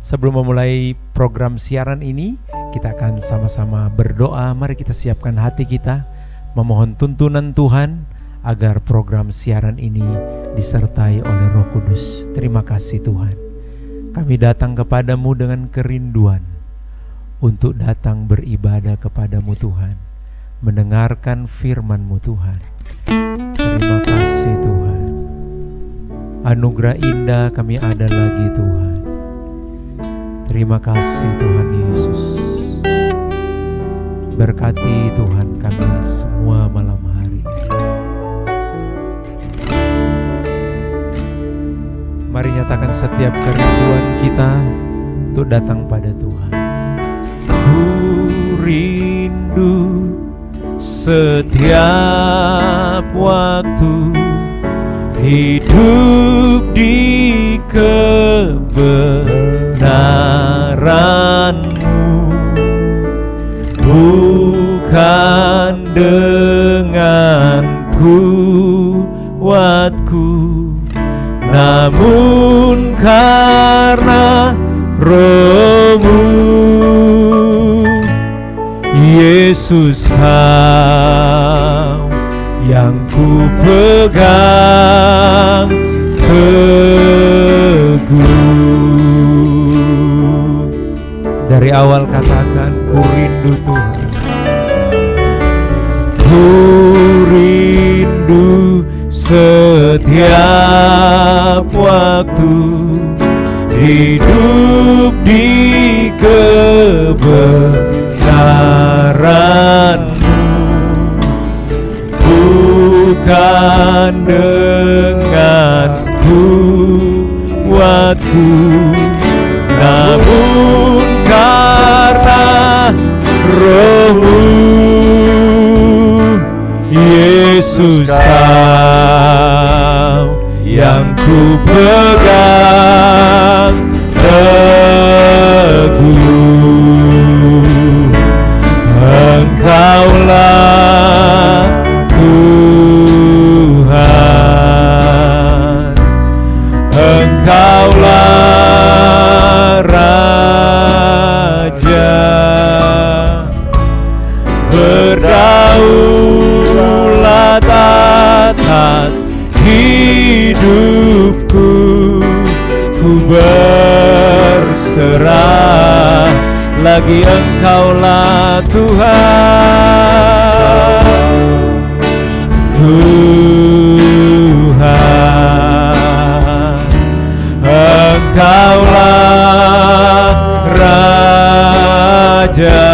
Sebelum memulai program siaran ini, kita akan sama-sama berdoa. Mari kita siapkan hati kita, memohon tuntunan Tuhan agar program siaran ini disertai oleh Roh Kudus. Terima kasih Tuhan. Kami datang kepadamu dengan kerinduan untuk datang beribadah kepadamu Tuhan, mendengarkan firman-Mu Tuhan. Terima kasih Tuhan. Anugerah indah kami ada lagi Tuhan. Terima kasih Tuhan Yesus. Berkati Tuhan kami semua malam hari. Mari nyatakan setiap kerinduan kita untuk datang pada Tuhan. Ku rindu setiap waktu hidup di kebenaran-Mu, bukan dengan kuatku, namun karena Roh-Mu. Yesus, Kau yang ku pegang teguh. Dari awal katakan, ku rindu Tuhan. Ku rindu setiap waktu hidup di kebenaran-Mu, bukan dengan kuatku, namun karena Roh-Mu. Yesus, Kau yang ku pegang teguh. Engkaulah Tuhan, Engkaulah Raja, berdaulat atas hidupku. Ku berserah lagi, Engkaulah Tuhan. Tuhan, Engkaulah Raja,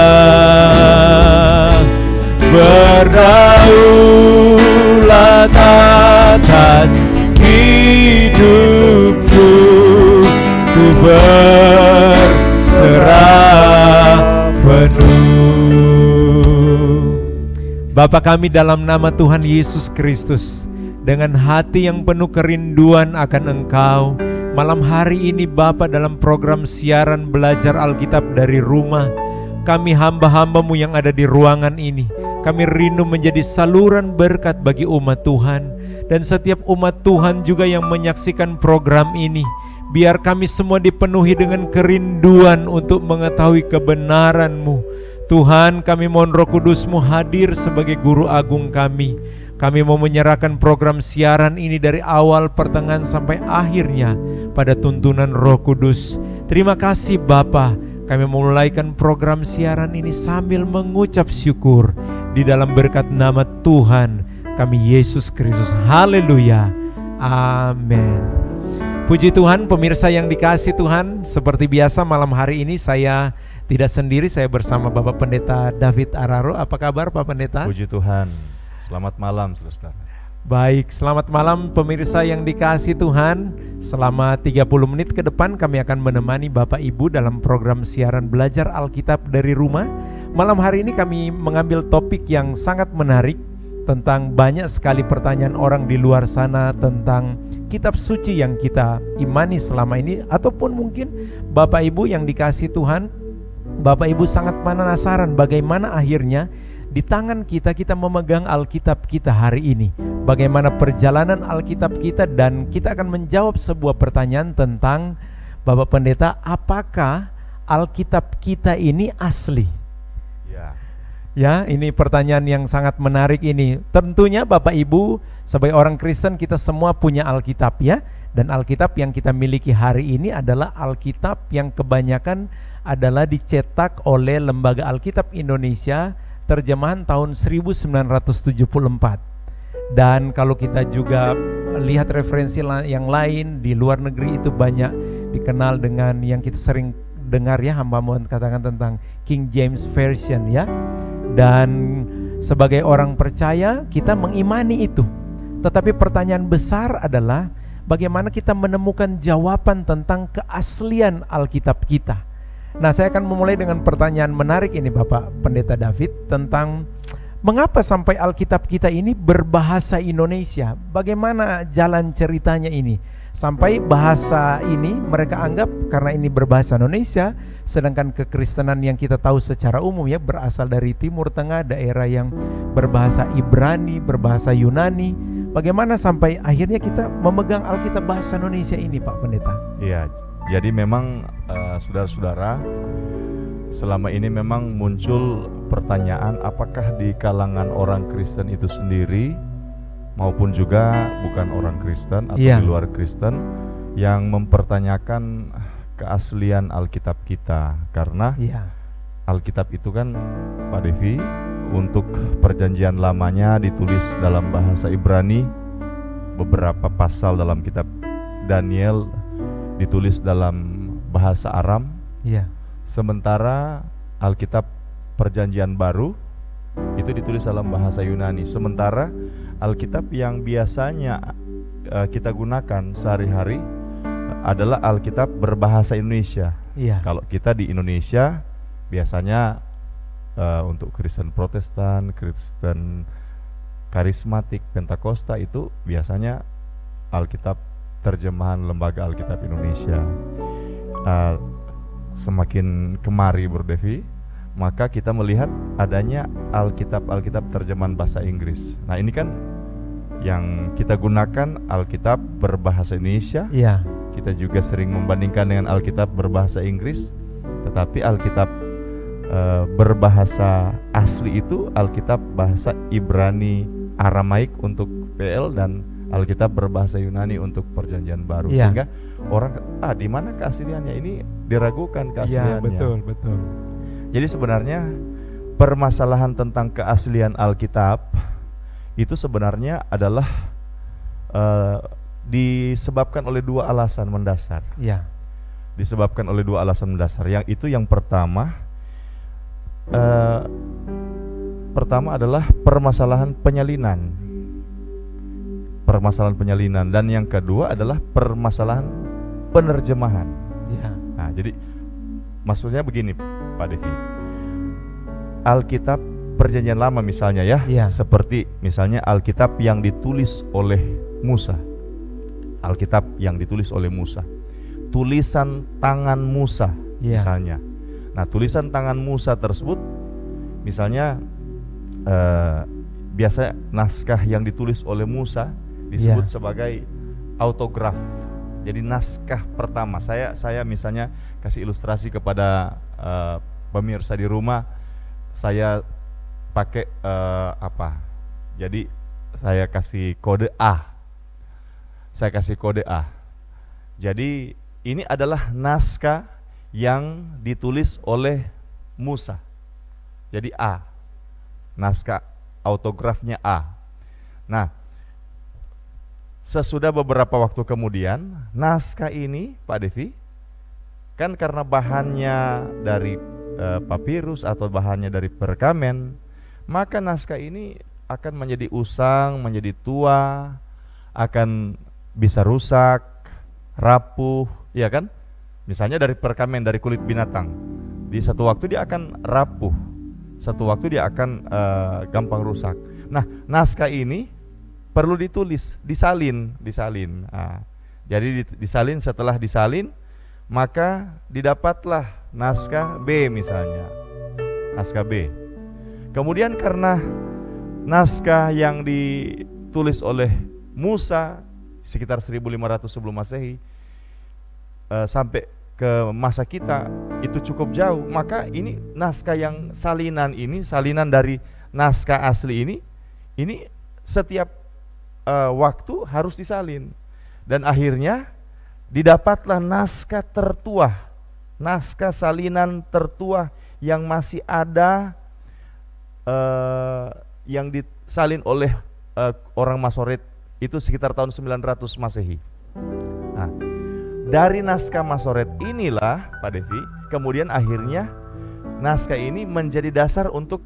berdaulat atas hidupku. Ku berserah penuh. Bapa kami, dalam nama Tuhan Yesus Kristus, dengan hati yang penuh kerinduan akan Engkau, malam hari ini Bapa, dalam program siaran belajar Alkitab dari rumah, kami hamba-hamba-Mu yang ada di ruangan ini, kami rindu menjadi saluran berkat bagi umat Tuhan. Dan setiap umat Tuhan juga yang menyaksikan program ini, biar kami semua dipenuhi dengan kerinduan untuk mengetahui kebenaran-Mu. Tuhan, kami mohon Roh Kudus-Mu hadir sebagai guru agung kami. Kami mau menyerahkan program siaran ini dari awal, pertengahan, sampai akhirnya pada tuntunan Roh Kudus. Terima kasih Bapa. Kami memulaikan program siaran ini sambil mengucap syukur di dalam berkat nama Tuhan kami Yesus Kristus. Haleluya. Amin. Puji Tuhan, pemirsa yang dikasihi Tuhan, seperti biasa malam hari ini saya tidak sendiri, saya bersama Bapak Pendeta David Araro. Apa kabar Pak Pendeta? Puji Tuhan. Selamat malam saudara. Baik, selamat malam pemirsa yang dikasihi Tuhan. Selama 30 menit ke depan kami akan menemani Bapak Ibu dalam program siaran belajar Alkitab dari rumah. Malam hari ini kami mengambil topik yang sangat menarik tentang banyak sekali pertanyaan orang di luar sana tentang kitab suci yang kita imani selama ini. Ataupun mungkin Bapak Ibu yang dikasihi Tuhan, Bapak Ibu sangat penasaran bagaimana akhirnya di tangan kita memegang Alkitab kita hari ini. Bagaimana perjalanan Alkitab kita, dan kita akan menjawab sebuah pertanyaan tentang Bapak Pendeta, apakah Alkitab kita ini asli? Ya. Ya, ini pertanyaan yang sangat menarik ini. Tentunya Bapak Ibu, sebagai orang Kristen kita semua punya Alkitab ya. Dan Alkitab yang kita miliki hari ini adalah Alkitab yang kebanyakan adalah dicetak oleh Lembaga Alkitab Indonesia, terjemahan tahun 1974. Dan kalau kita juga lihat referensi yang lain di luar negeri, itu banyak dikenal dengan yang kita sering dengar ya, hamba mohon katakan tentang King James Version ya. Dan sebagai orang percaya kita mengimani itu. Tetapi pertanyaan besar adalah bagaimana kita menemukan jawaban tentang keaslian Alkitab kita. Nah, saya akan memulai dengan pertanyaan menarik ini Bapak Pendeta David, tentang mengapa sampai Alkitab kita ini berbahasa Indonesia. Bagaimana jalan ceritanya ini sampai bahasa ini mereka anggap karena ini berbahasa Indonesia, sedangkan kekristenan yang kita tahu secara umum ya berasal dari Timur Tengah, daerah yang berbahasa Ibrani, berbahasa Yunani. Bagaimana sampai akhirnya kita memegang Alkitab bahasa Indonesia ini, Pak Pendeta? Iya, jadi memang saudara-saudara, selama ini memang muncul pertanyaan apakah di kalangan orang Kristen itu sendiri maupun juga bukan orang Kristen atau di luar Kristen yang mempertanyakan keaslian Alkitab kita. Karena Alkitab itu kan Pak Devi, untuk perjanjian lamanya ditulis dalam bahasa Ibrani, beberapa pasal dalam kitab Daniel ditulis dalam bahasa Aram. Sementara Alkitab perjanjian baru itu ditulis dalam bahasa Yunani. Sementara Alkitab yang biasanya kita gunakan sehari-hari adalah Alkitab berbahasa Indonesia. Kalau kita di Indonesia biasanya untuk Kristen Protestan, Kristen Karismatik, Pentakosta itu biasanya Alkitab terjemahan Lembaga Alkitab Indonesia. Semakin kemari Bro Devi, maka kita melihat adanya Alkitab terjemahan bahasa Inggris. Nah, ini kan yang kita gunakan Alkitab berbahasa Indonesia. Kita juga sering membandingkan dengan Alkitab berbahasa Inggris. Tetapi Alkitab berbahasa asli itu Alkitab bahasa Ibrani Aramaik untuk PL dan Alkitab berbahasa Yunani untuk perjanjian baru. Sehingga orang di mana keasliannya, ini diragukan keasliannya. Betul. Jadi sebenarnya permasalahan tentang keaslian Alkitab itu sebenarnya adalah disebabkan oleh dua alasan mendasar. Disebabkan oleh dua alasan mendasar. Yang pertama adalah permasalahan penyalinan. Dan yang kedua adalah permasalahan penerjemahan. Nah, jadi maksudnya begini Pak Devi, Alkitab perjanjian lama misalnya seperti misalnya Alkitab yang ditulis oleh Musa. Tulisan tangan Musa misalnya. Nah, tulisan tangan Musa tersebut misalnya biasa naskah yang ditulis oleh Musa disebut sebagai autograf. Jadi naskah pertama. Saya misalnya kasih ilustrasi kepada pemirsa di rumah. Saya pakai Jadi saya kasih kode A. Jadi ini adalah naskah yang ditulis oleh Musa. Jadi A. Naskah autografnya A. Nah, sesudah beberapa waktu kemudian, naskah ini Pak Devi, kan karena bahannya dari papirus atau bahannya dari perkamen, maka naskah ini akan menjadi usang, menjadi tua, akan bisa rusak, rapuh, ya kan? Misalnya dari perkamen, dari kulit binatang, di satu waktu dia akan rapuh, satu waktu dia akan gampang rusak. Nah, naskah ini perlu ditulis, disalin. Nah, jadi disalin, setelah disalin maka didapatlah naskah B misalnya. Naskah B. Kemudian karena naskah yang ditulis oleh Musa sekitar 1500 sebelum Masehi sampai ke masa kita itu cukup jauh, maka ini naskah yang salinan dari naskah asli ini setiap waktu harus disalin, dan akhirnya didapatlah naskah tertua, naskah salinan tertua yang masih ada, yang disalin oleh orang Masoret itu sekitar tahun 900 Masehi. Nah, dari naskah Masoret inilah Pak Devi, kemudian akhirnya naskah ini menjadi dasar untuk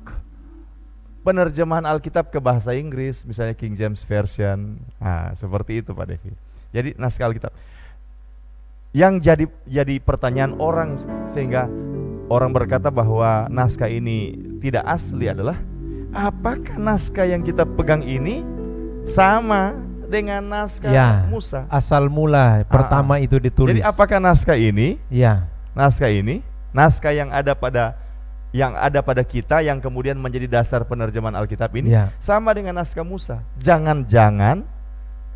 penerjemahan Alkitab ke bahasa Inggris, misalnya King James Version. Nah, seperti itu Pak Devi. Jadi naskah Alkitab yang jadi pertanyaan orang, sehingga orang berkata bahwa naskah ini tidak asli adalah, apakah naskah yang kita pegang ini sama dengan naskah Musa? Asal mula pertama itu ditulis. Jadi apakah naskah ini, naskah yang ada pada kita yang kemudian menjadi dasar penerjemahan Alkitab ini sama dengan naskah Musa? Jangan-jangan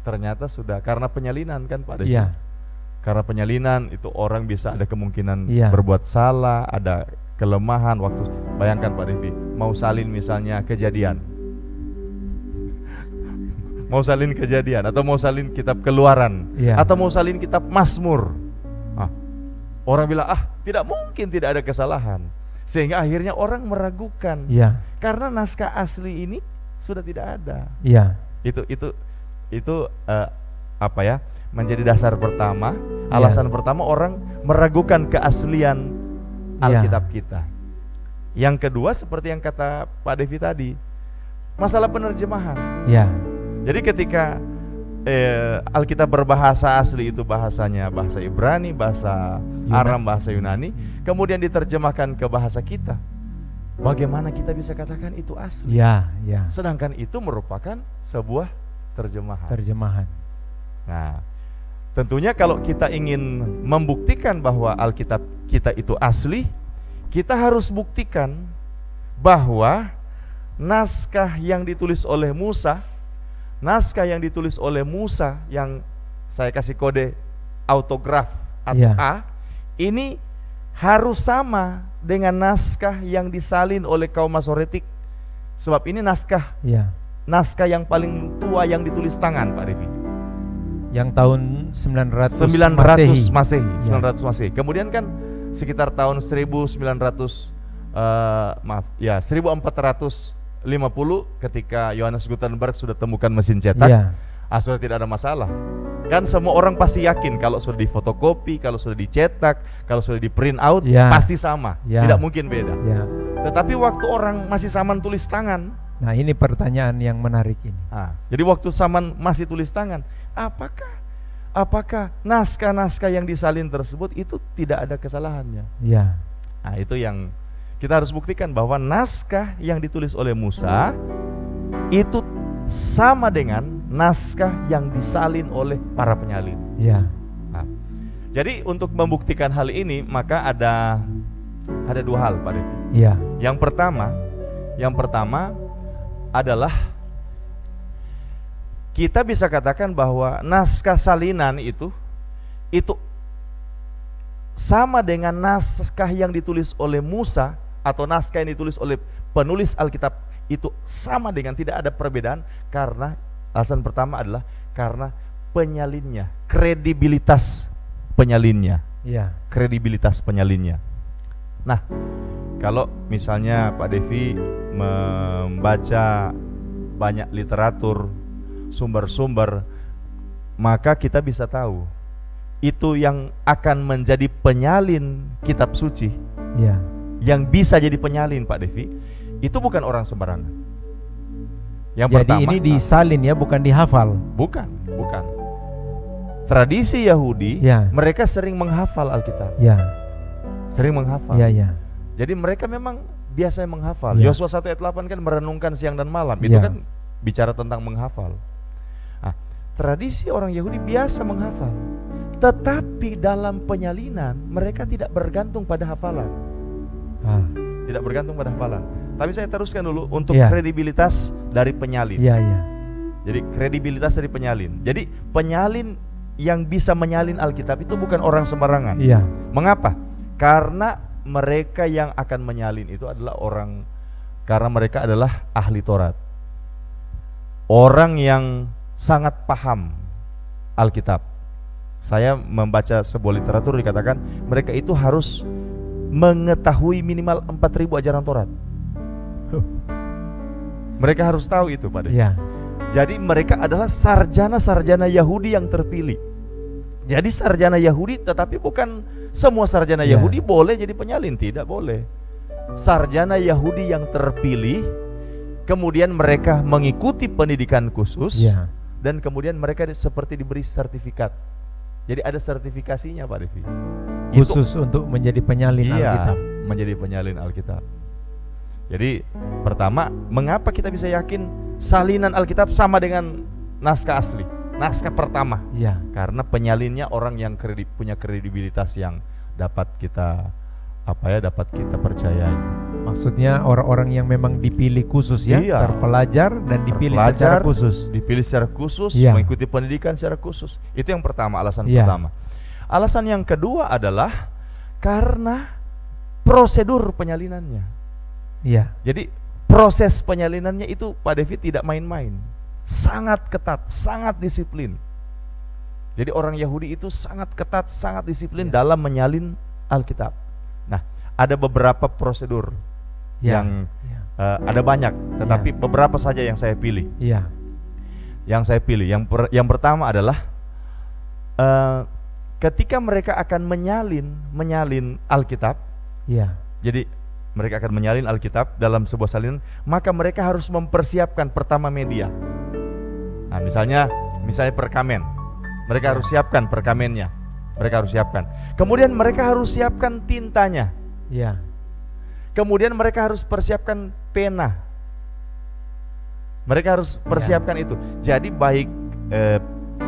ternyata sudah karena penyalinan kan Pak Devi? Karena penyalinan itu orang bisa ada kemungkinan berbuat salah, ada kelemahan waktu. Bayangkan Pak Devi, mau salin misalnya Kejadian, mau salin Kejadian, atau mau salin kitab Keluaran, atau mau salin kitab Mazmur. Orang bilang, tidak mungkin tidak ada kesalahan, sehingga akhirnya orang meragukan. Karena naskah asli ini sudah tidak ada. Itu menjadi dasar pertama, alasan pertama orang meragukan keaslian Alkitab kita. Yang kedua, seperti yang kata Pak Devi tadi, masalah penerjemahan. Jadi ketika Alkitab berbahasa asli itu bahasanya bahasa Ibrani, bahasa Aram, bahasa Yunani, kemudian diterjemahkan ke bahasa kita, bagaimana kita bisa katakan itu asli? Sedangkan itu merupakan sebuah terjemahan. Nah, tentunya kalau kita ingin membuktikan bahwa Alkitab kita itu asli, kita harus buktikan bahwa naskah yang ditulis oleh Musa, yang saya kasih kode autograf atau A, ini harus sama dengan naskah yang disalin oleh kaum Masoretik. Sebab ini naskah yang paling tua yang ditulis tangan Pak Devi. Yang tahun 900 Masehi. Kemudian kan sekitar tahun 1450 ketika Johannes Gutenberg sudah temukan mesin cetak, sudah tidak ada masalah. Kan semua orang pasti yakin kalau sudah difotokopi, kalau sudah dicetak, kalau sudah di print out, pasti sama, tidak mungkin beda. Tetapi waktu orang masih zaman tulis tangan, nah ini pertanyaan yang menarik ini. Jadi waktu zaman masih tulis tangan, apakah naskah-naskah yang disalin tersebut itu tidak ada kesalahannya? Nah, itu yang kita harus buktikan, bahwa naskah yang ditulis oleh Musa itu sama dengan naskah yang disalin oleh para penyalin. Nah, jadi untuk membuktikan hal ini maka ada dua hal Pak Devi. Yang pertama adalah kita bisa katakan bahwa naskah salinan itu sama dengan naskah yang ditulis oleh Musa, atau naskah yang ditulis oleh penulis Alkitab itu sama dengan, tidak ada perbedaan, karena alasan pertama adalah karena penyalinnya, kredibilitas penyalinnya. Nah, kalau misalnya Pak Devi membaca banyak literatur, sumber-sumber, maka kita bisa tahu itu yang akan menjadi penyalin kitab suci, yang bisa jadi penyalin Pak Devi, itu bukan orang sembarangan. Jadi pertama, ini disalin bukan dihafal. Bukan. Tradisi Yahudi, mereka sering menghafal Alkitab. Sering menghafal. Jadi mereka memang biasa menghafal. Yosua 1 ayat 8 kan merenungkan siang dan malam. Itu kan bicara tentang menghafal. Nah, tradisi orang Yahudi biasa menghafal. Tetapi dalam penyalinan mereka tidak bergantung pada hafalan. Tidak bergantung pada hafalan. Tapi saya teruskan dulu untuk kredibilitas dari penyalin. Jadi kredibilitas dari penyalin. Jadi penyalin yang bisa menyalin Alkitab itu bukan orang sembarangan. Iya. Mengapa? Karena mereka yang akan menyalin itu adalah karena mereka adalah ahli Taurat. Orang yang sangat paham Alkitab. Saya membaca sebuah literatur dikatakan mereka itu harus mengetahui minimal 4.000 ajaran Taurat. Mereka harus tahu itu, Pak. Iya. Jadi mereka adalah sarjana-sarjana Yahudi yang terpilih. Jadi sarjana Yahudi, tetapi bukan semua sarjana Yahudi boleh jadi penyalin, tidak boleh. Sarjana Yahudi yang terpilih, kemudian mereka mengikuti pendidikan khusus, dan kemudian mereka seperti diberi sertifikat. Jadi ada sertifikasinya, Pak Devi. Khusus untuk menjadi penyalin Alkitab. Menjadi penyalin Alkitab. Jadi pertama, mengapa kita bisa yakin salinan Alkitab sama dengan naskah asli? Naskah pertama. Iya. Karena penyalinnya orang yang punya kredibilitas yang dapat kita percayai. Maksudnya orang-orang yang memang dipilih khusus ya, Iya. terpelajar dan dipilih secara khusus. Dipilih secara khusus, Iya. mengikuti pendidikan secara khusus. Itu yang pertama, alasan Iya. pertama. Alasan yang kedua adalah karena prosedur penyalinannya. Iya. Jadi proses penyalinannya itu, Pak Devi, tidak main-main. Sangat ketat, sangat disiplin. Jadi orang Yahudi itu sangat ketat, sangat disiplin dalam menyalin Alkitab. Nah, ada beberapa prosedur yang ada banyak, tetapi beberapa saja yang saya pilih. Iya. Yang saya pilih, yang pertama adalah ketika mereka akan menyalin Alkitab. Iya. Jadi mereka akan menyalin Alkitab dalam sebuah salinan, maka mereka harus mempersiapkan pertama media. Nah, misalnya perkamen. Mereka harus siapkan perkamennya. Mereka harus siapkan. Kemudian mereka harus siapkan tintanya. Iya. Kemudian mereka harus persiapkan pena. Mereka harus persiapkan itu. Jadi baik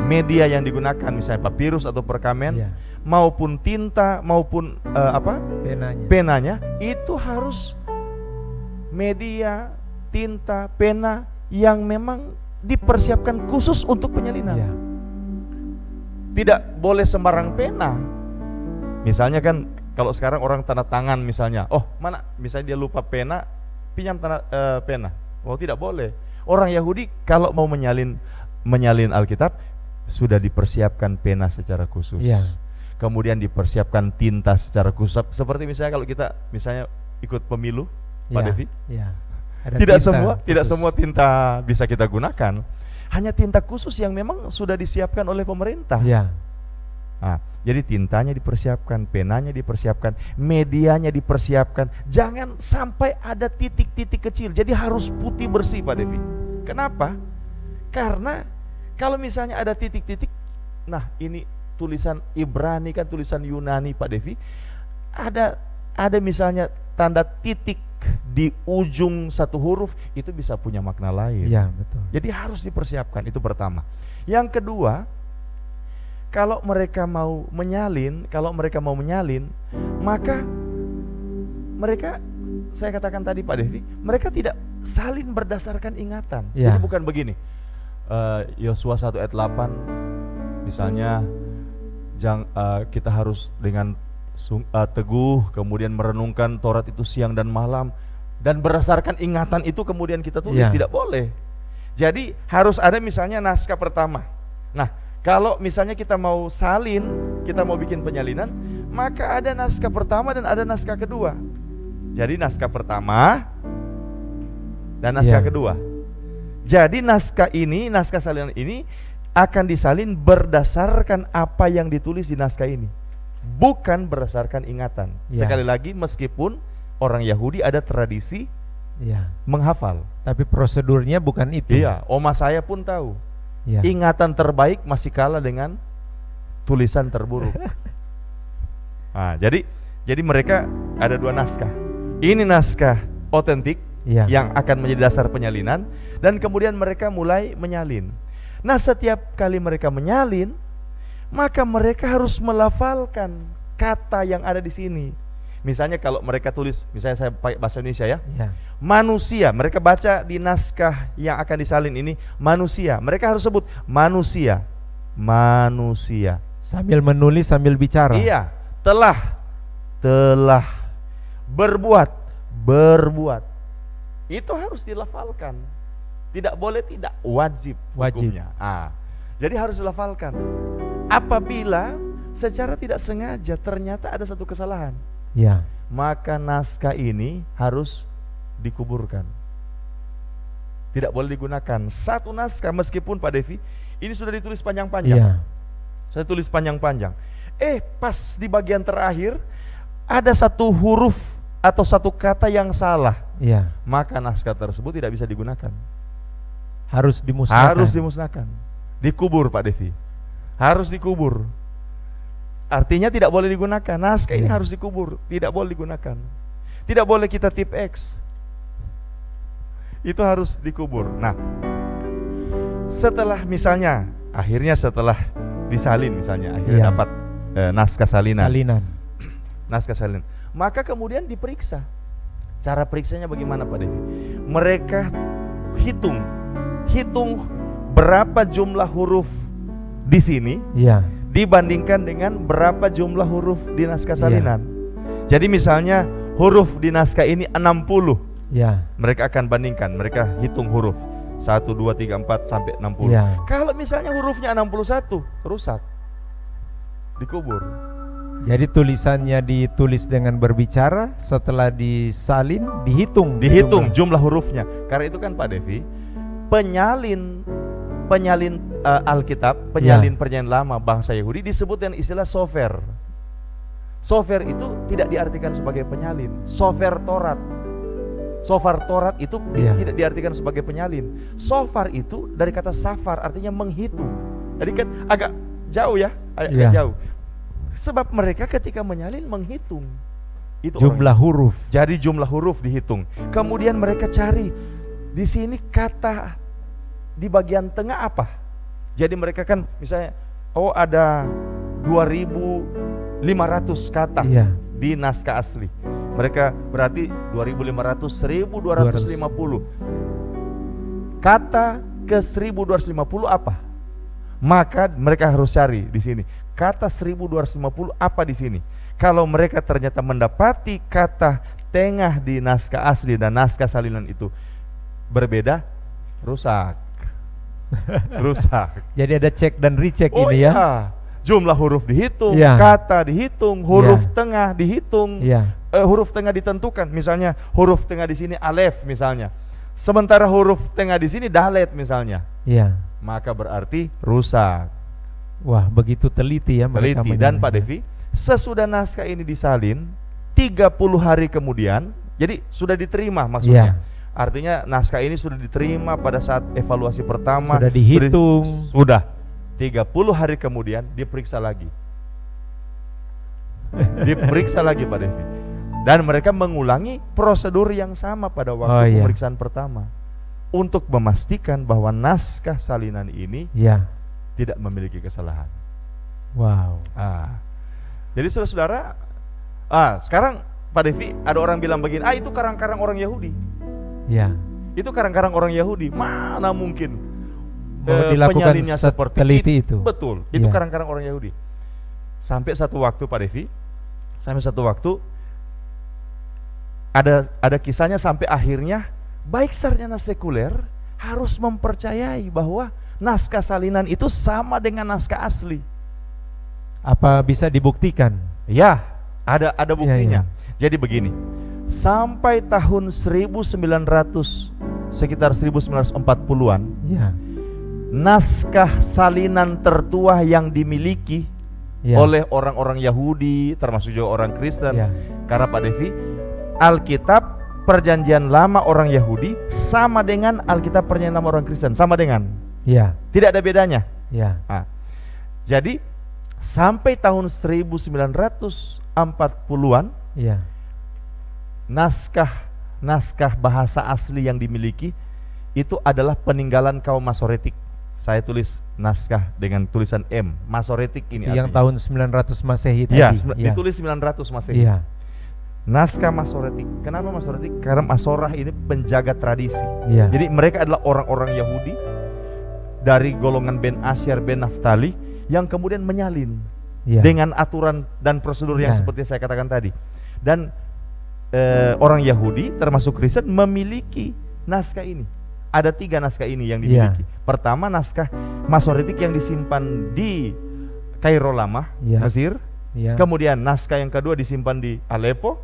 media yang digunakan, misalnya papirus atau perkamen, maupun tinta, maupun penanya, itu harus media, tinta, pena yang memang dipersiapkan khusus untuk penyalinan. Iya. Tidak boleh sembarang pena. Misalnya kan kalau sekarang orang tanda tangan misalnya, misalnya dia lupa pena, pinjam pena. Oh, tidak boleh. Orang Yahudi kalau mau menyalin Alkitab sudah dipersiapkan pena secara khusus. Iya. Kemudian dipersiapkan tinta secara khusus. Seperti misalnya kalau kita ikut pemilu, Pak Devi. Iya. Tidak semua tinta bisa kita gunakan. Hanya tinta khusus yang memang sudah disiapkan oleh pemerintah. Iya. Nah, jadi tintanya dipersiapkan, penanya dipersiapkan, medianya dipersiapkan. Jangan sampai ada titik-titik kecil. Jadi harus putih bersih, Pak Devi. Kenapa? Karena kalau misalnya ada titik-titik, nah ini tulisan Ibrani kan tulisan Yunani, Pak Devi. Ada misalnya tanda titik di ujung satu huruf, itu bisa punya makna lain. Iya, betul. Jadi harus dipersiapkan, itu pertama. Yang kedua, kalau mereka mau menyalin, maka mereka, saya katakan tadi, Pak Devi, mereka tidak salin berdasarkan ingatan. Ya. Jadi bukan begini. Yosua 1 ayat 8 misalnya, kita harus dengan teguh, kemudian merenungkan Taurat itu siang dan malam, dan berdasarkan ingatan itu kemudian kita tulis. Tidak boleh. Jadi harus ada misalnya naskah pertama. Nah, kalau misalnya kita mau salin, kita mau bikin penyalinan, maka ada naskah pertama dan ada naskah kedua. Jadi naskah pertama dan naskah kedua. Jadi naskah salinan ini akan disalin berdasarkan apa yang ditulis di naskah ini, bukan berdasarkan ingatan. Sekali lagi, meskipun orang Yahudi ada tradisi menghafal, tapi prosedurnya bukan itu. Iya, oma saya pun tahu. Ingatan terbaik masih kalah dengan tulisan terburuk. Nah, jadi mereka ada dua naskah. Ini naskah otentik yang akan menjadi dasar penyalinan, dan kemudian mereka mulai menyalin. Nah, setiap kali mereka menyalin, maka mereka harus melafalkan kata yang ada di sini. Misalnya kalau mereka tulis, misalnya saya pakai bahasa Indonesia ya, manusia, mereka baca di naskah yang akan disalin ini, manusia, mereka harus sebut manusia. manusia. Sambil menulis, sambil bicara. Iya, telah berbuat. Itu harus dilafalkan. Tidak boleh tidak, wajib hukumnya. Jadi harus dilafalkan. Apabila secara tidak sengaja ternyata ada satu kesalahan, Ya. maka naskah ini harus dikuburkan. Tidak boleh digunakan. Satu naskah meskipun Pak Devi ini sudah ditulis panjang-panjang. Iya. Saya tulis panjang-panjang. Pas di bagian terakhir ada satu huruf atau satu kata yang salah. Iya. Maka naskah tersebut tidak bisa digunakan. Harus dimusnahkan. Harus dimusnahkan. Dikubur Pak Devi. Harus dikubur. Artinya tidak boleh digunakan. Naskah ini Iya. harus dikubur. Tidak boleh digunakan. Tidak boleh kita tip X. Itu harus dikubur. Nah, setelah misalnya, akhirnya setelah disalin misalnya, akhirnya Iya. dapat naskah salinan. Naskah salinan. Maka kemudian diperiksa. Cara periksanya bagaimana Pak Devi? Mereka hitung berapa jumlah huruf di sini Iya. dibandingkan dengan berapa jumlah huruf di naskah Iya. salinan. Jadi misalnya huruf di naskah ini 60. Iya. Mereka akan bandingkan, mereka hitung huruf 1, 2, 3, 4 sampai 60. Iya. Kalau misalnya hurufnya 61, rusak. Dikubur. Jadi tulisannya ditulis dengan berbicara, setelah disalin dihitung Dihitung jumlah. jumlah hurufnya. Karena itu kan Pak Devi, penyalin Alkitab, penyalin perjanjian lama bangsa Yahudi disebut dengan istilah sofer. Sofer itu tidak diartikan sebagai penyalin. Sofar Torat itu Iya. tidak diartikan sebagai penyalin. Sofar itu dari kata safar, artinya menghitung. Jadi kan agak jauh ya, agak Iya. jauh. Sebab mereka ketika menyalin menghitung itu Jumlah huruf. Jadi jumlah huruf dihitung. Kemudian mereka cari di sini kata di bagian tengah apa. Jadi mereka kan misalnya ada 2.500 kata Iya. di naskah asli. Mereka berarti 2.500, 1.250. Kata ke 1.250 apa? Maka mereka harus cari di sini. Kata 1.250 apa di sini? Kalau mereka ternyata mendapati kata tengah di naskah asli dan naskah salinan itu berbeda, rusak. Rusak. Jadi ada cek dan recheck Oh ini iya. ya. Jumlah huruf dihitung, Iya. kata dihitung, huruf Iya. tengah dihitung. Iya. Huruf tengah ditentukan. Misalnya huruf tengah di sini alef misalnya. Sementara huruf tengah di sini dalet misalnya. Iya. Maka berarti rusak. Wah, begitu teliti ya mereka Teliti. Dan menilai. Pak Devi, sesudah naskah ini disalin 30 hari kemudian, jadi sudah diterima maksudnya. Iya. Artinya naskah ini sudah diterima pada saat evaluasi pertama, Sudah dihitung. sudah 30 hari kemudian diperiksa lagi. Diperiksa lagi Pak Devi. Dan mereka mengulangi prosedur yang sama pada waktu iya. pemeriksaan pertama untuk memastikan bahwa naskah salinan ini Iya. tidak memiliki kesalahan. Wow. Jadi saudara-saudara, sekarang Pak Devi ada orang bilang begini, itu karang-karang orang Yahudi. Iya. Itu karang-karang orang Yahudi. Mana mungkin Mau dilakukan penyalinnya seperti teliti itu. Betul, itu Iya. karang-karang orang Yahudi. Sampai satu waktu Pak Devi, ada kisahnya sampai akhirnya baik sarjana sekuler harus mempercayai bahwa naskah salinan itu sama dengan naskah asli. Apa bisa dibuktikan? Ya, ada buktinya. Iya. Jadi begini, sampai tahun 1900, sekitar 1940-an, Iya. naskah salinan tertua yang dimiliki Iya. oleh orang-orang Yahudi, termasuk juga orang Kristen. Iya. Karena Pak Devi, Alkitab Perjanjian Lama orang Yahudi sama dengan Alkitab Perjanjian Lama orang Kristen, sama dengan. Iya. Tidak ada bedanya. Iya. Jadi sampai tahun 1940-an, Iya. naskah bahasa asli yang dimiliki itu adalah peninggalan kaum Masoretik. Saya tulis naskah dengan tulisan M, Masoretik ini Yang artinya. tahun 900 Masehi tadi. Iya, Iya. ditulis 900 Masehi. Iya. Naskah Masoretik. Kenapa Masoretik? Karena Masorah ini penjaga tradisi. Iya. Jadi mereka adalah orang-orang Yahudi dari golongan Ben Asyar, Ben Naftali, yang kemudian menyalin Ya. dengan aturan dan prosedur yang Ya. seperti saya katakan tadi. Dan orang Yahudi termasuk Kristen memiliki naskah ini. Ada 3 naskah ini yang dimiliki. Pertama, naskah Masoretik yang disimpan di Kairo Lama, Ya. Mesir. Ya. Kemudian naskah yang kedua disimpan di Aleppo,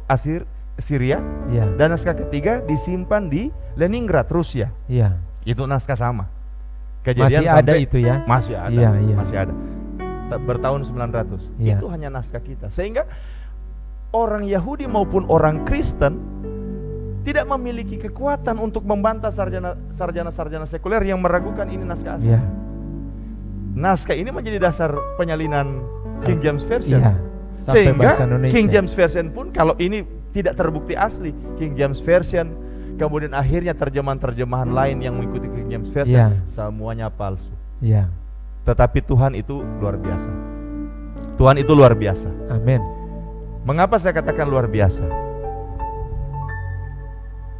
Syria. Ya. Dan naskah ketiga disimpan di Leningrad, Rusia. Ya. Itu naskah sama. Masih ada itu ya. Masih ada. Iya, iya. Masih ada. Bertahun 900. Iya. Itu hanya naskah kita. Sehingga orang Yahudi maupun orang Kristen tidak memiliki kekuatan untuk membantah sarjana-sarjana sekuler yang meragukan ini naskah asli. Ya. Naskah ini menjadi dasar penyalinan King James Version. Iya. Sampai Sehingga bahasa Indonesia. King James Version pun kalau ini tidak terbukti asli, King James Version, kemudian akhirnya terjemahan-terjemahan lain yang mengikuti King James Version, Iya. semuanya palsu. Ya. Tetapi Tuhan itu luar biasa. Tuhan itu luar biasa. Amin. Mengapa saya katakan luar biasa?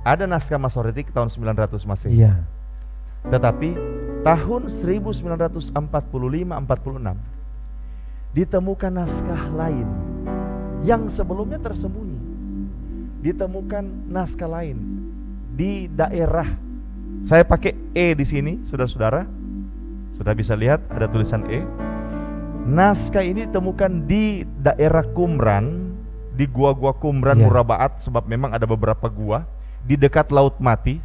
Ada naskah Masoretik tahun 900 Masehi. Iya. Tetapi tahun 1945-46 ditemukan naskah lain yang sebelumnya tersembunyi. Ditemukan naskah lain di daerah. Saya pakai E di sini, saudara-saudara. Sudah bisa lihat ada tulisan E. Naskah ini ditemukan di daerah Qumran, di gua-gua Qumran, Ya. Murabaat, sebab memang ada beberapa gua di dekat Laut Mati.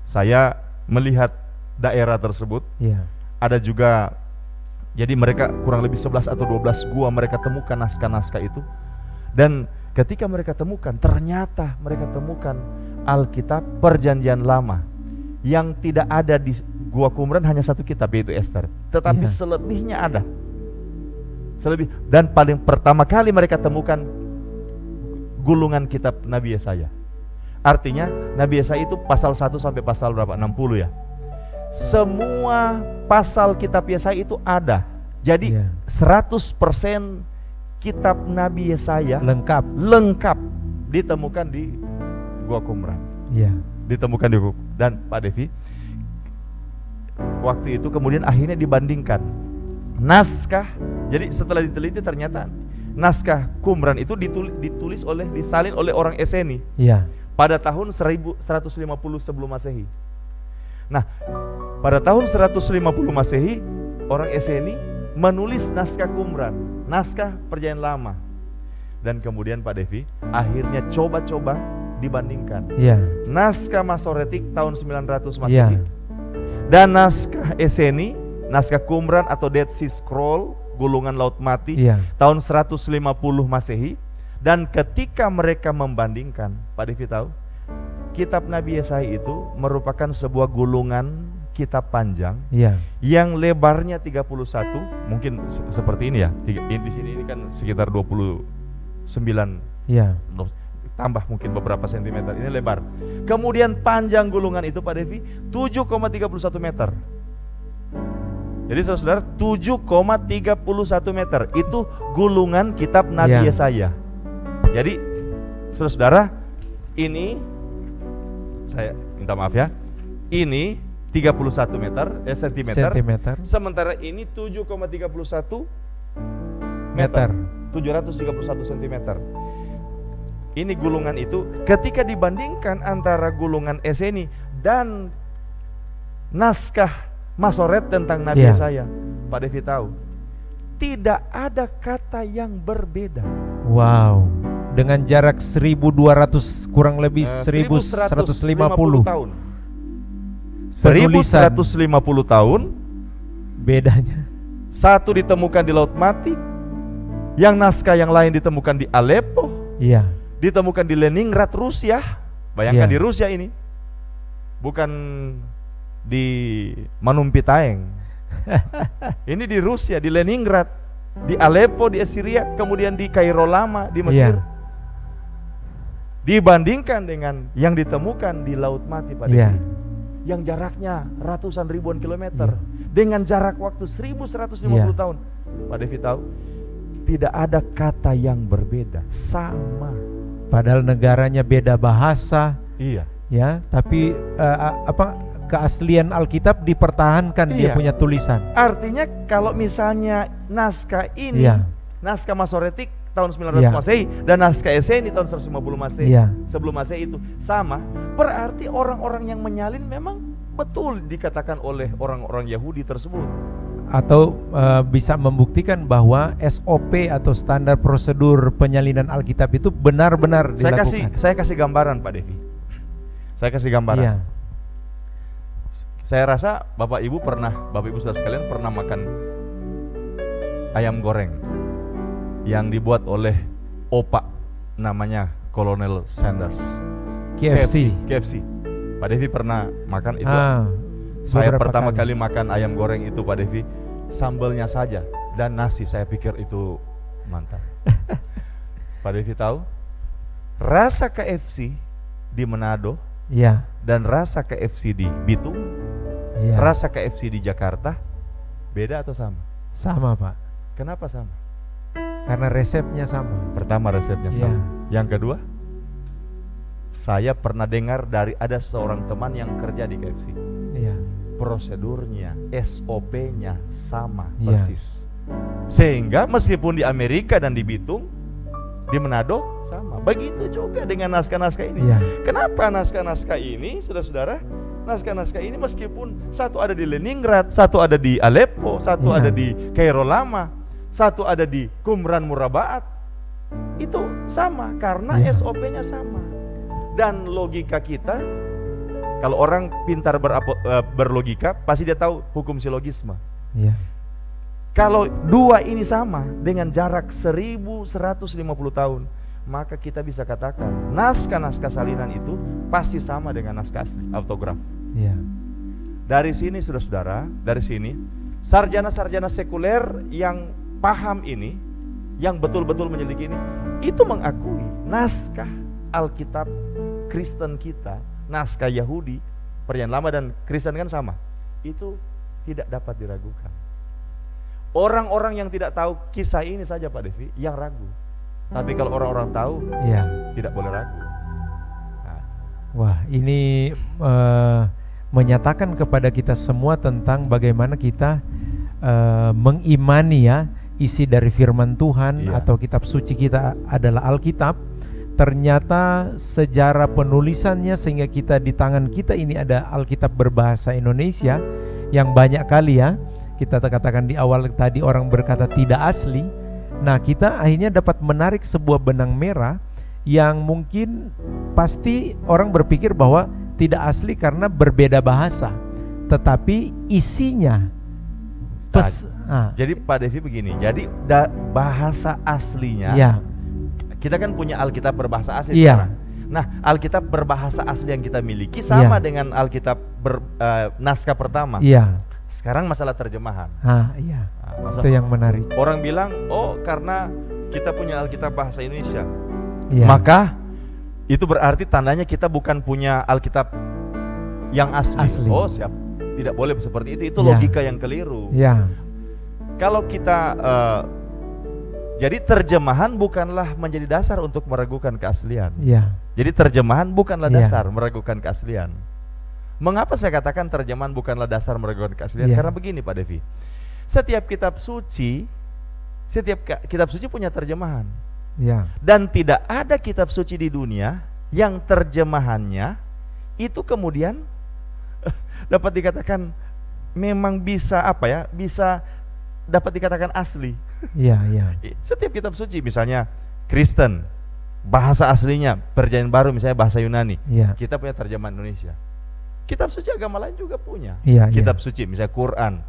Saya melihat daerah tersebut. Iya. Ada juga, jadi mereka kurang lebih 11 atau 12 gua mereka temukan naskah-naskah itu. Dan ketika mereka temukan, ternyata mereka temukan Alkitab Perjanjian Lama yang tidak ada di Gua Qumran, hanya satu kitab, yaitu Ester. Tetapi Iya. selebihnya ada. Dan paling pertama kali mereka temukan gulungan kitab Nabi Yesaya. Artinya Nabi Yesaya itu pasal 1 sampai pasal berapa? 60 ya. Semua pasal kitab Yesaya itu ada. Jadi Iya. 100% kitab Nabi Yesaya Lengkap. lengkap ditemukan di Gua Qumran. Iya. Ditemukan di Gua. Dan Pak Devi, waktu itu kemudian akhirnya dibandingkan naskah. Jadi setelah diteliti ternyata naskah Qumran itu disalin oleh orang Esseni Iya. pada tahun 1150 sebelum Masehi. Nah, pada tahun 150 Masehi orang Esseni menulis naskah Qumran, naskah Perjanjian Lama. Dan kemudian Pak Devi akhirnya coba-coba dibandingkan Iya. naskah Masoretik tahun 900 Iya. Masehi dan naskah Esseni, naskah Qumran atau Dead Sea Scroll, gulungan Laut Mati, Iya. tahun 150 Masehi. Dan ketika mereka membandingkan, Pak Devi tahu, kitab Nabi Yesaya itu merupakan sebuah gulungan kitab panjang Iya. yang lebarnya 31, mungkin seperti ini ya. Di sini ini kan sekitar 29, Iya. tambah mungkin beberapa sentimeter, ini lebar. Kemudian panjang gulungan itu Pak Devi 7,31 meter. Jadi saudara, 7,31 meter itu gulungan kitab Nabi Ya. Yesaya. Jadi saudara, ini saya minta maaf ya, ini 31 sentimeter, sementara ini 7,31 meter, 731 sentimeter. Ini gulungan itu ketika dibandingkan antara gulungan Esseni dan naskah Masoret tentang Nabi Iya. Yesaya, Pak Devi tahu, tidak ada kata yang berbeda. Wow. Dengan jarak 1200 kurang lebih 1150 tahun. Penulisan. 1150 tahun. bedanya. Satu ditemukan di Laut Mati, yang naskah yang lain ditemukan di Aleppo, Iya. ditemukan di Leningrad, Rusia. Bayangkan Iya. di Rusia ini, bukan di Manumpi Taeng. Ini di Rusia, di Leningrad, di Aleppo, di Syria, kemudian di Kairo Lama, di Mesir. Iya. Dibandingkan dengan yang ditemukan di Laut Mati pada Iya. yang jaraknya ratusan ribuan kilometer, Iya. dengan jarak waktu 1150 Iya. tahun. Pak Devi tahu, tidak ada kata yang berbeda, sama. Padahal negaranya beda bahasa, Iya. ya, tapi keaslian Alkitab dipertahankan dia Iya. punya tulisan. Artinya kalau misalnya naskah ini, Iya. naskah Masoretik tahun 900 Iya. Masehi dan naskah Esseni tahun 150 Masehi, Iya. sebelum Masehi itu sama, berarti orang-orang yang menyalin memang betul dikatakan oleh orang-orang Yahudi tersebut. Atau bisa membuktikan bahwa SOP atau standar prosedur penyalinan Alkitab itu benar-benar dilakukan. Saya kasih gambaran Pak Devi. Saya kasih gambaran. Iya. Saya rasa Bapak Ibu saudara sekalian pernah makan ayam goreng yang dibuat oleh opa namanya Colonel Sanders. KFC. Pak Devi pernah makan itu? Saya Beberapa pertama kali. kali makan ayam goreng itu Pak Devi, sambalnya saja dan nasi saya pikir itu mantap. Pak Devi tahu? Rasa KFC di Manado Iya. dan rasa KFC di Bitung, Iya. rasa KFC di Jakarta beda atau sama? Sama, Pak. Kenapa sama? Karena resepnya sama. Pertama resepnya sama. Iya. Yang kedua, saya pernah dengar dari ada seorang teman yang kerja di KFC. Iya. Prosedurnya, SOP-nya sama Iya. persis. Sehingga meskipun di Amerika dan di Bitung, di Manado sama. Begitu juga dengan naskah-naskah ini. Iya. Kenapa naskah-naskah ini, saudara-saudara? Naskah-naskah ini meskipun satu ada di Leningrad, satu ada di Aleppo, satu Iya. ada di Kairo Lama, satu ada di Qumran Murabaat, itu sama karena Iya. SOP-nya sama. Dan logika kita, kalau orang pintar berlogika, pasti dia tahu hukum silogisme. Iya. Kalau dua ini sama dengan jarak 1150 tahun, maka kita bisa katakan naskah-naskah salinan itu pasti sama dengan naskah asli, autograf. Iya. Dari sini saudara-saudara, dari sini sarjana-sarjana sekuler yang paham ini, yang betul-betul menyelidiki ini, itu mengakui naskah Alkitab Kristen kita, naskah Yahudi, Perjanjian Lama dan Kristen kan sama. Itu tidak dapat diragukan. Orang-orang yang tidak tahu kisah ini saja Pak Devi yang ragu. Tapi kalau orang-orang tahu, Iya. tidak boleh ragu. Nah, Wah, ini menyatakan kepada kita semua tentang bagaimana kita mengimani ya isi dari firman Tuhan. Iya. Atau kitab suci kita adalah Alkitab. Ternyata sejarah penulisannya sehingga kita di tangan kita ini ada Alkitab berbahasa Indonesia yang banyak kali ya kita katakan di awal tadi orang berkata tidak asli. Nah, kita akhirnya dapat menarik sebuah benang merah yang mungkin pasti orang berpikir bahwa tidak asli karena berbeda bahasa, tetapi isinya jadi Pak Devi begini, jadi bahasa aslinya, ya, kita kan punya Alkitab berbahasa asli iya, sekarang. Nah, Alkitab berbahasa asli yang kita miliki sama Iya. dengan Alkitab naskah pertama. iya, Sekarang masalah terjemahan. iya, Nah, itu yang menarik. orang bilang, oh karena kita punya Alkitab bahasa Indonesia, Iya. maka itu berarti tandanya kita bukan punya Alkitab yang asli. Oh siap, tidak boleh seperti itu. Itu Iya. logika yang keliru. Iya. Kalau kita jadi terjemahan bukanlah menjadi dasar untuk meragukan keaslian. Iya. Jadi terjemahan bukanlah Iya. dasar meragukan keaslian. Mengapa saya katakan terjemahan bukanlah dasar meragukan keaslian? Iya. Karena begini Pak Devi, setiap kitab suci punya terjemahan. Iya. Dan tidak ada kitab suci di dunia yang terjemahannya itu kemudian dapat dikatakan memang bisa bisa dapat dikatakan asli. Iya. Iya. Setiap kitab suci, misalnya Kristen, bahasa aslinya Perjanjian Baru misalnya bahasa Yunani, Iya. kita punya terjemahan Indonesia. Kitab suci agama lain juga punya. Iya. Kitab suci misalnya Quran,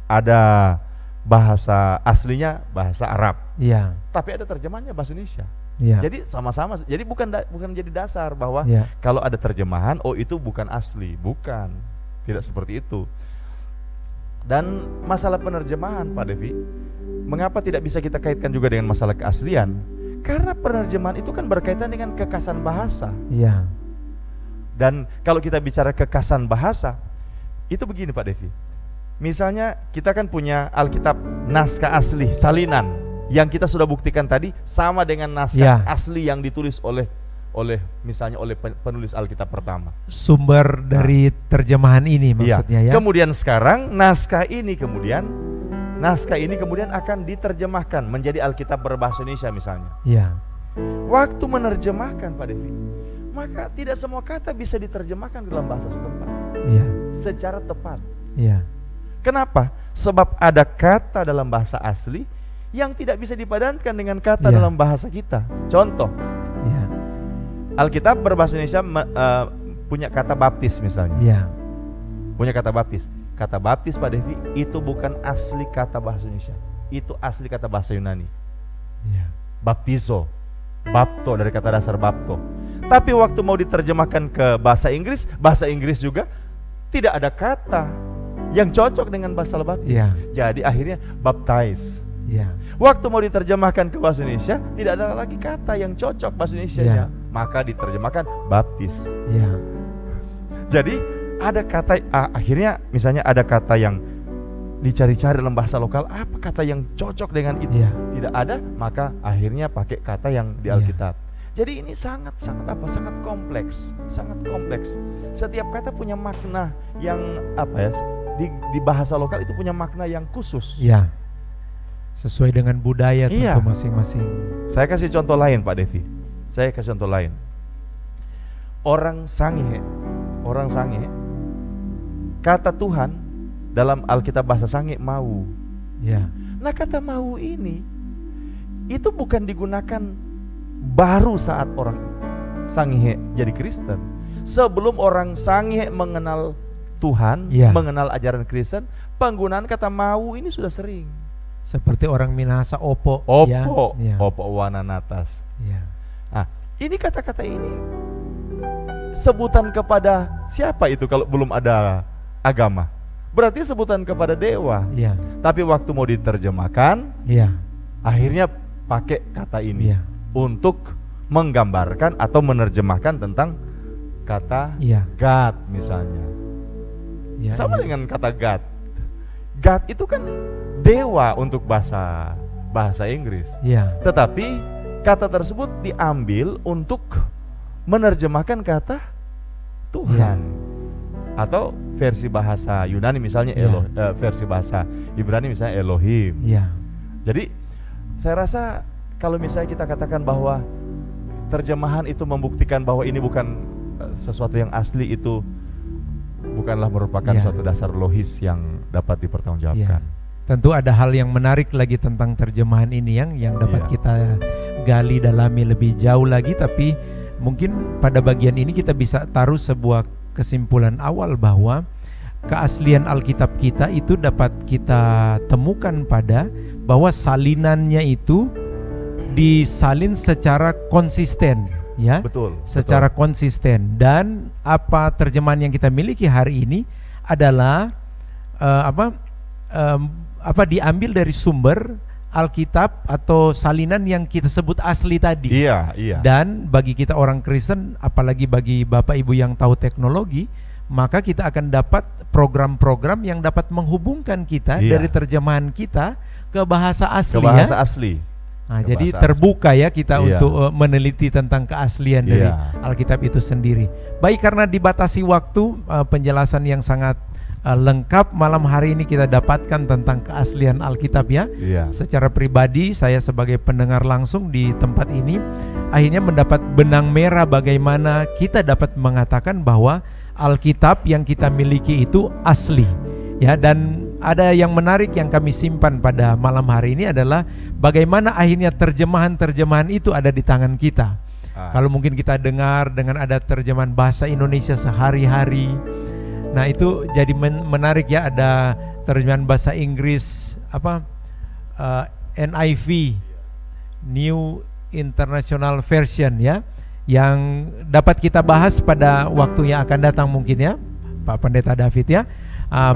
ada bahasa aslinya bahasa Arab, Iya. tapi ada terjemahannya bahasa Indonesia. Iya. Jadi sama-sama. Jadi bukan jadi dasar bahwa Iya. kalau ada terjemahan, oh itu bukan asli. Bukan. Tidak seperti itu. Dan masalah penerjemahan Pak Devi, mengapa tidak bisa kita kaitkan juga dengan masalah keaslian? Karena penerjemahan itu kan berkaitan dengan kekasan bahasa. Iya. Dan kalau kita bicara kekasan bahasa, itu begini Pak Devi. Misalnya kita kan punya Alkitab naskah asli, salinan, yang kita sudah buktikan tadi sama dengan naskah Ya. asli yang ditulis oleh oleh misalnya oleh penulis Alkitab pertama. Sumber dari terjemahan ini maksudnya ya. Kemudian sekarang naskah ini kemudian akan diterjemahkan menjadi Alkitab berbahasa Indonesia misalnya. Ya. Waktu menerjemahkan Pak Devi, maka tidak semua kata bisa diterjemahkan ke dalam bahasa setempat Ya. secara tepat. Ya. Kenapa? Sebab ada kata dalam bahasa asli yang tidak bisa dipadankan dengan kata Ya. dalam bahasa kita. Contoh, Ya. Alkitab berbahasa Indonesia punya kata baptis misalnya. Ya. Punya kata baptis. Kata baptis Pak Devi itu bukan asli kata bahasa Indonesia. Itu asli kata bahasa Yunani. Ya. Baptizo, bapto dari kata dasar bapto. Tapi waktu mau diterjemahkan ke bahasa Inggris juga tidak ada kata yang cocok dengan bahasa baptis. Ya. Jadi akhirnya baptize. Ya. Waktu mau diterjemahkan ke bahasa Indonesia tidak ada lagi kata yang cocok bahasa Indonesianya. Ya. Maka diterjemahkan baptis. Ya. Jadi ada kata akhirnya misalnya ada kata yang dicari-cari dalam bahasa lokal, apa kata yang cocok dengan itu? Ya. Tidak ada, maka akhirnya pakai kata yang di Ya. Alkitab. Jadi ini sangat kompleks, sangat kompleks. Setiap kata punya makna yang di bahasa lokal itu punya makna yang khusus. Ya. Sesuai dengan budaya Iya. tentu masing-masing. Saya kasih contoh lain Pak Devi. Saya kasih contoh lain. Orang Sangihe, kata Tuhan dalam Alkitab bahasa Sangihe mau. Ya. Nah kata mau ini itu bukan digunakan baru saat orang Sangihe jadi Kristen. Sebelum orang Sangihe mengenal Tuhan, Ya. mengenal ajaran Kristen, penggunaan kata mau ini sudah sering. Seperti orang Minahasa Opo. Ya. Opo, Ya. opo wananatas. Ya. Nah, ini kata-kata ini sebutan kepada siapa itu kalau belum ada agama? Berarti sebutan kepada dewa. Ya. Tapi waktu mau diterjemahkan, Ya. akhirnya pakai kata ini Ya. untuk menggambarkan atau menerjemahkan tentang kata Ya. God misalnya. Ya. Sama Ya. dengan kata God. God itu kan dewa untuk bahasa Inggris. Ya. Tetapi kata tersebut diambil untuk menerjemahkan kata Tuhan. Atau versi bahasa Yunani misalnya Ya. versi bahasa Ibrani misalnya Elohim. Ya. Jadi saya rasa kalau misalnya kita katakan bahwa terjemahan itu membuktikan bahwa ini bukan sesuatu yang asli, itu bukanlah merupakan Ya. suatu dasar logis yang dapat dipertanggungjawabkan. Tentu ada hal yang menarik lagi tentang terjemahan ini yang dapat Iya. kita gali dalami lebih jauh lagi, tapi mungkin pada bagian ini kita bisa taruh sebuah kesimpulan awal bahwa keaslian Alkitab kita itu dapat kita temukan pada bahwa salinannya itu disalin secara konsisten, ya. Betul. Secara konsisten, dan apa terjemahan yang kita miliki hari ini adalah diambil dari sumber Alkitab atau salinan yang kita sebut asli tadi. Iya, iya. Dan bagi kita orang Kristen, apalagi bagi Bapak Ibu yang tahu teknologi, maka kita akan dapat program-program yang dapat menghubungkan kita Iya. dari terjemahan kita ke bahasa asli, Ke bahasa ya. asli. Nah, ke jadi bahasa terbuka ya kita Iya. untuk meneliti tentang keaslian dari Iya. Alkitab itu sendiri. Baik, karena dibatasi waktu, penjelasan yang sangat lengkap malam hari ini kita dapatkan tentang keaslian Alkitab, ya. Iya. Secara pribadi saya sebagai pendengar langsung di tempat ini akhirnya mendapat benang merah bagaimana kita dapat mengatakan bahwa Alkitab yang kita miliki itu asli, ya. Dan ada yang menarik yang kami simpan pada malam hari ini adalah bagaimana akhirnya terjemahan-terjemahan itu ada di tangan kita. Kalau mungkin kita dengar dengan ada terjemahan bahasa Indonesia sehari-hari, nah itu jadi menarik, ya. Ada terjemahan bahasa Inggris NIV, New International Version, ya, yang dapat kita bahas pada waktu yang akan datang mungkin, ya, Pak Pendeta David, ya.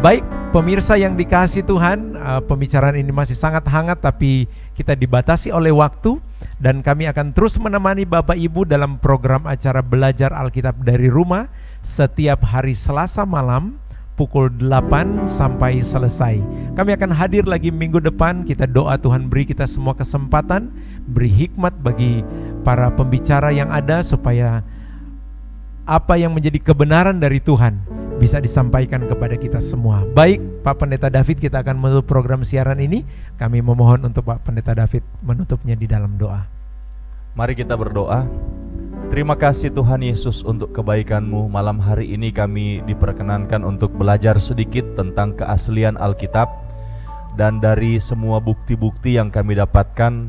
Baik pemirsa yang dikasihi Tuhan, pembicaraan ini masih sangat hangat, tapi kita dibatasi oleh waktu, dan kami akan terus menemani Bapak Ibu dalam program acara Belajar Alkitab dari Rumah setiap hari Selasa malam pukul 8 sampai selesai. Kami akan hadir lagi minggu depan. Kita doa Tuhan beri kita semua kesempatan, beri hikmat bagi para pembicara yang ada, supaya apa yang menjadi kebenaran dari Tuhan bisa disampaikan kepada kita semua. Baik, Pak Pendeta David, kita akan menutup program siaran ini. Kami memohon untuk Pak Pendeta David menutupnya di dalam doa. Mari kita berdoa. Terima kasih Tuhan Yesus untuk kebaikan-Mu. Malam hari ini kami diperkenankan untuk belajar sedikit tentang keaslian Alkitab. Dan dari semua bukti-bukti yang kami dapatkan,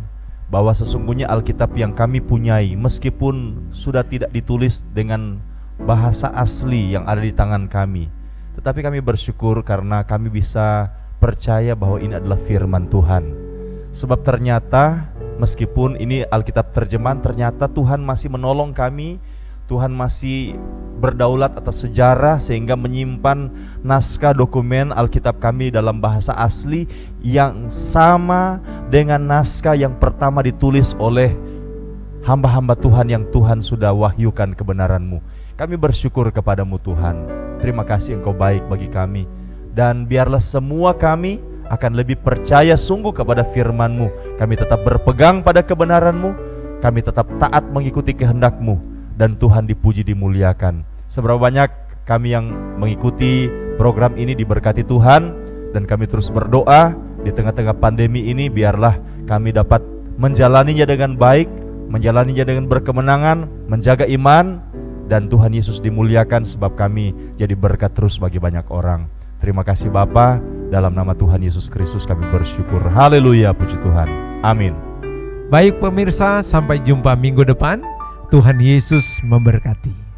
bahwa sesungguhnya Alkitab yang kami punyai, meskipun sudah tidak ditulis dengan bahasa asli yang ada di tangan kami, tetapi kami bersyukur karena kami bisa percaya bahwa ini adalah firman Tuhan. Sebab ternyata meskipun ini Alkitab terjemahan, ternyata Tuhan masih menolong kami. Tuhan masih berdaulat atas sejarah sehingga menyimpan naskah dokumen Alkitab kami dalam bahasa asli yang sama dengan naskah yang pertama ditulis oleh hamba-hamba Tuhan yang Tuhan sudah wahyukan kebenaran-Mu. Kami bersyukur kepadamu Tuhan. Terima kasih Engkau baik bagi kami. Dan biarlah semua kami akan lebih percaya sungguh kepada firman-Mu. Kami tetap berpegang pada kebenaran-Mu. Kami tetap taat mengikuti kehendak-Mu. Dan Tuhan dipuji, dimuliakan. Seberapa banyak kami yang mengikuti program ini diberkati Tuhan. Dan kami terus berdoa di tengah-tengah pandemi ini, biarlah kami dapat menjalaninya dengan baik, menjalaninya dengan berkemenangan, menjaga iman. Dan Tuhan Yesus dimuliakan sebab kami jadi berkat terus bagi banyak orang. Terima kasih Bapa, dalam nama Tuhan Yesus Kristus kami bersyukur. Haleluya, puji Tuhan. Amin. Baik pemirsa, sampai jumpa minggu depan. Tuhan Yesus memberkati.